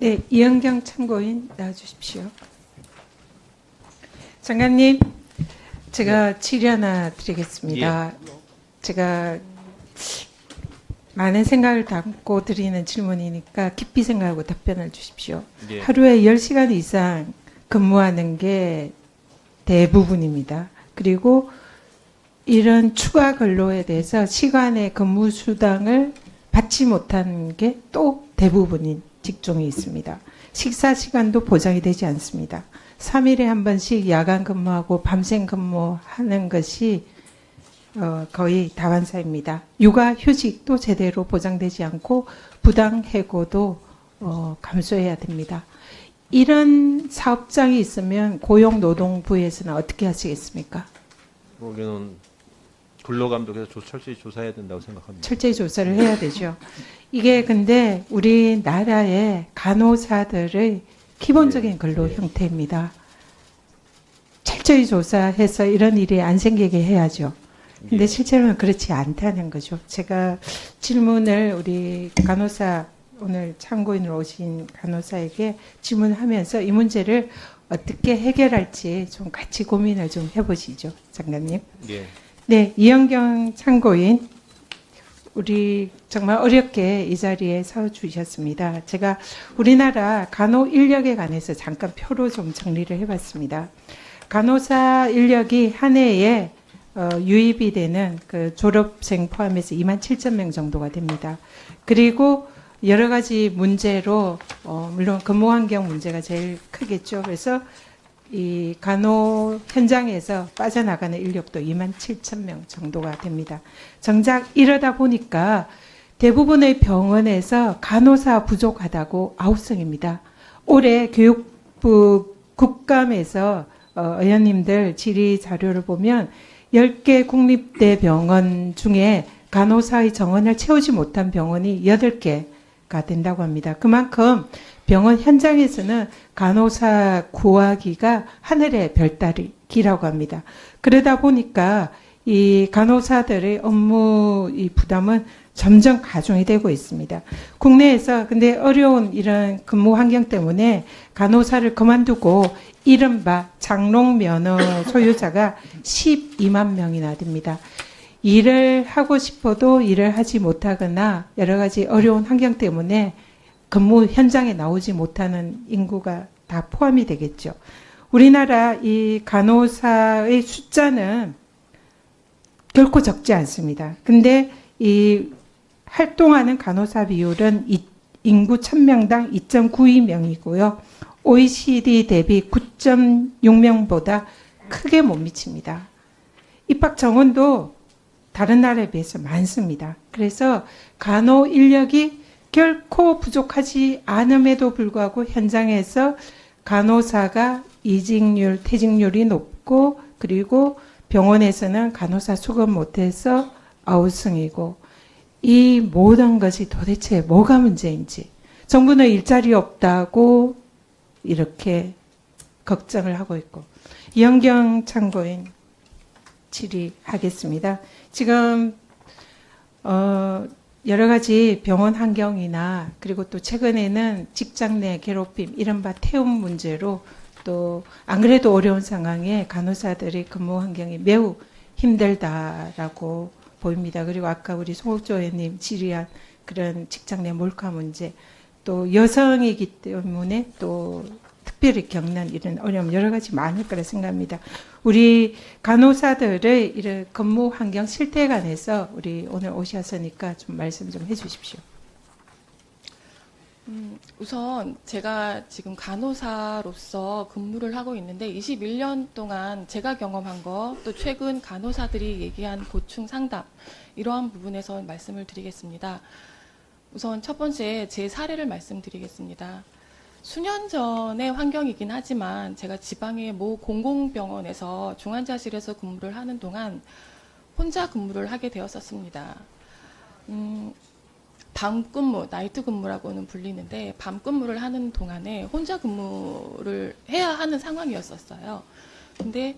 네, 이은경 참고인 나와주십시오. 장관님, 제가 질의 하나 드리겠습니다. 제가 많은 생각을 담고 드리는 질문이니까 깊이 생각하고 답변을 주십시오. 하루에 10시간 이상 근무하는 게 대부분입니다. 그리고 이런 추가 근로에 대해서 시간의 근무 수당을 받지 못하는 게 또 대부분인 직종이 있습니다. 식사 시간도 보장이 되지 않습니다. 3일에 한 번씩 야간 근무하고 밤샘 근무하는 것이 거의 다반사입니다. 육아 휴직도 제대로 보장되지 않고 부당 해고도 감수해야 됩니다. 이런 사업장이 있으면 고용노동부에서는 어떻게 하시겠습니까? 우리는 근로감독에서 철저히 조사해야 된다고 생각합니다. 철저히 조사를 해야 되죠. 이게 근데 우리나라의 간호사들의 기본적인 근로 형태입니다. 철저히 조사해서 이런 일이 안 생기게 해야죠. 근데 실제로는 그렇지 않다는 거죠. 제가 질문을 우리 간호사, 오늘 참고인으로 오신 간호사에게 질문하면서 이 문제를 어떻게 해결할지 좀 같이 고민을 좀 해보시죠, 장관님. 네, 이은경 참고인, 우리 정말 어렵게 이 자리에 서주셨습니다. 제가 우리나라 간호 인력에 관해서 잠깐 표로 좀 정리를 해봤습니다. 간호사 인력이 한 해에 유입이 되는 그 졸업생 포함해서 27,000명 정도가 됩니다. 그리고 여러 가지 문제로 물론 근무 환경 문제가 제일 크겠죠. 그래서 이 간호 현장에서 빠져나가는 인력도 27,000명 정도가 됩니다. 정작 이러다 보니까 대부분의 병원에서 간호사 부족하다고 아우성입니다. 올해 교육부 국감에서 의원님들 질의 자료를 보면 10개 국립대병원 중에 간호사의 정원을 채우지 못한 병원이 8개가 된다고 합니다. 그만큼 병원 현장에서는 간호사 구하기가 하늘의 별따기라고 합니다. 그러다 보니까 이 간호사들의 업무 이 부담은 점점 가중이 되고 있습니다. 국내에서 근데 어려운 이런 근무 환경 때문에 간호사를 그만두고 이른바 장롱 면허 소유자가 12만 명이나 됩니다. 일을 하고 싶어도 일을 하지 못하거나 여러 가지 어려운 환경 때문에 근무 현장에 나오지 못하는 인구가 다 포함이 되겠죠. 우리나라 이 간호사의 숫자는 결코 적지 않습니다. 근데 이 활동하는 간호사 비율은 인구 1000명당 2.92명이고요. OECD 대비 9.6명보다 크게 못 미칩니다. 입학 정원도 다른 나라에 비해서 많습니다. 그래서 간호 인력이 결코 부족하지 않음에도 불구하고 현장에서 간호사가 이직률, 퇴직률이 높고 그리고 병원에서는 간호사 수급 못해서 아우성이고 이 모든 것이 도대체 뭐가 문제인지 정부는 일자리 없다고 이렇게 걱정을 하고 있고 이은경 참고인 질의하겠습니다. 지금 여러 가지 병원 환경이나 그리고 또 최근에는 직장 내 괴롭힘, 이른바 태움 문제로 또 안 그래도 어려운 상황에 간호사들의 근무 환경이 매우 힘들다라고 보입니다. 그리고 아까 우리 송옥조 의원님 질의한 그런 직장 내 몰카 문제, 또 여성이기 때문에 또 특별히 겪는 이런 어려움 여러 가지 많을 거라 생각합니다. 우리 간호사들의 이런 근무 환경 실태에 관해서 우리 오늘 오셨으니까 좀 말씀 좀 해주십시오. 우선 제가 지금 간호사로서 근무를 하고 있는데 21년 동안 제가 경험한 거, 또 최근 간호사들이 얘기한 고충 상담, 이러한 부분에서 말씀을 드리겠습니다. 우선 첫 번째 제 사례를 말씀드리겠습니다. 수년 전의 환경이긴 하지만 제가 지방의 모 공공병원에서 중환자실에서 근무를 하는 동안 혼자 근무를 하게 되었었습니다. 밤근무, 나이트 근무라고는 불리는데 밤 근무를 하는 동안에 혼자 근무를 해야 하는 상황이었었어요. 근데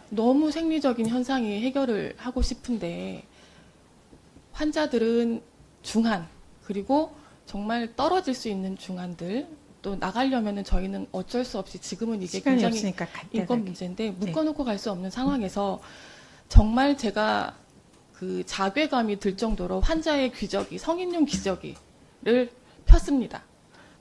너무 생리적인 현상이 해결을 하고 싶은데 환자들은 중환, 그리고 정말 떨어질 수 있는 중환들, 또 나가려면은 저희는 어쩔 수 없이 지금은 이게 시간이 굉장히 없으니까 인권 간단하게. 문제인데 네. 묶어놓고 갈 수 없는 상황에서 정말 제가 그 자괴감이 들 정도로 환자의 기저귀, 성인용 기저귀를 폈습니다.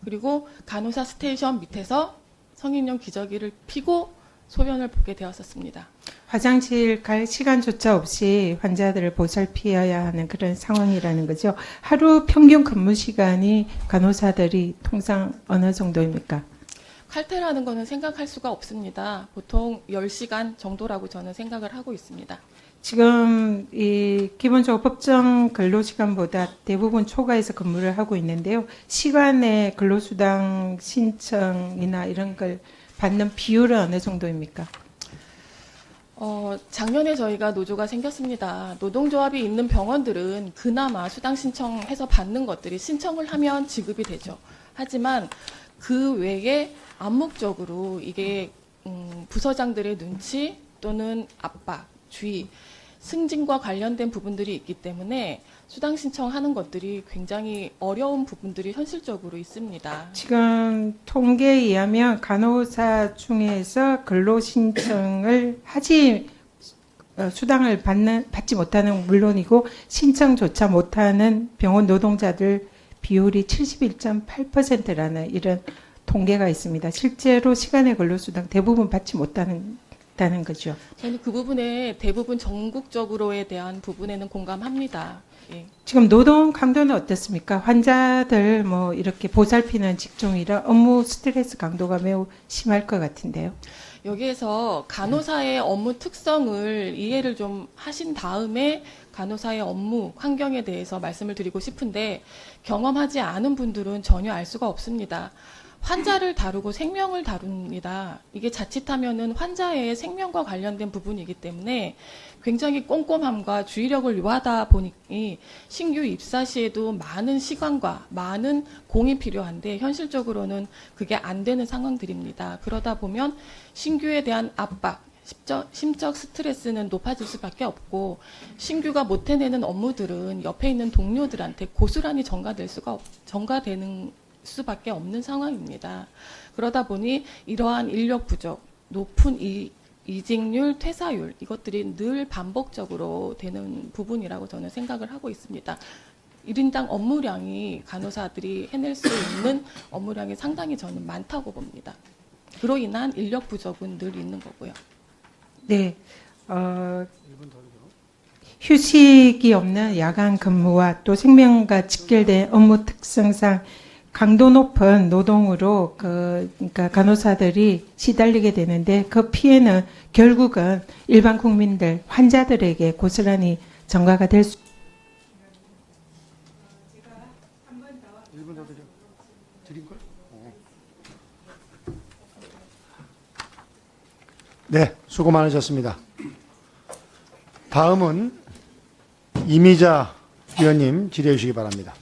그리고 간호사 스테이션 밑에서 성인용 기저귀를 피고 소변을 보게 되었었습니다. 화장실 갈 시간조차 없이 환자들을 보살피어야 하는 그런 상황이라는 거죠. 하루 평균 근무 시간이 간호사들이 통상 어느 정도입니까? 칼퇴라는 거는 생각할 수가 없습니다. 보통 10시간 정도라고 저는 생각을 하고 있습니다. 지금 이 기본적으로 법정 근로시간보다 대부분 초과해서 근무를 하고 있는데요. 시간에 근로수당 신청이나 이런 걸 받는 비율은 어느 정도입니까? 작년에 저희가 노조가 생겼습니다. 노동조합이 있는 병원들은 그나마 수당 신청해서 받는 것들이 신청을 하면 지급이 되죠. 하지만 그 외에 암묵적으로 이게 부서장들의 눈치 또는 압박, 주의, 승진과 관련된 부분들이 있기 때문에 수당 신청하는 것들이 굉장히 어려운 부분들이 현실적으로 있습니다. 지금 통계에 의하면 간호사 중에서 근로신청을 수당을 받지 못하는 물론이고 신청조차 못하는 병원 노동자들 비율이 71.8%라는 이런 통계가 있습니다. 실제로 시간의 근로수당 대부분 받지 못한다는 거죠. 저는 그 부분에 대부분 전국적으로에 대한 부분에는 공감합니다. 예. 지금 노동 강도는 어떻습니까? 환자들 뭐 이렇게 보살피는 직종이라 업무 스트레스 강도가 매우 심할 것 같은데요. 여기에서 간호사의 업무 특성을 이해를 좀 하신 다음에 간호사의 업무 환경에 대해서 말씀을 드리고 싶은데 경험하지 않은 분들은 전혀 알 수가 없습니다. 환자를 다루고 생명을 다룹니다. 이게 자칫하면은 환자의 생명과 관련된 부분이기 때문에 굉장히 꼼꼼함과 주의력을 요하다 보니 신규 입사 시에도 많은 시간과 많은 공이 필요한데 현실적으로는 그게 안 되는 상황들입니다. 그러다 보면 신규에 대한 압박, 심적 스트레스는 높아질 수밖에 없고 신규가 못 해내는 업무들은 옆에 있는 동료들한테 고스란히 전가되는 수밖에 없는 상황입니다. 그러다 보니 이러한 인력 부족, 높은 이직률, 퇴사율 이것들이 늘 반복적으로 되는 부분이라고 저는 생각을 하고 있습니다. 1인당 업무량이 간호사들이 해낼 수 있는 업무량이 상당히 저는 많다고 봅니다. 그로 인한 인력 부족은 늘 있는 거고요. 네. 휴식이 없는 야간 근무와 또 생명과 직결된 업무 특성상 강도 높은 노동으로 그러니까 간호사들이 시달리게 되는데 그 피해는 결국은 일반 국민들, 환자들에게 고스란히 전가가 될 수. 네, 수고 많으셨습니다. 다음은 이미자 위원님 질의해 주시기 바랍니다.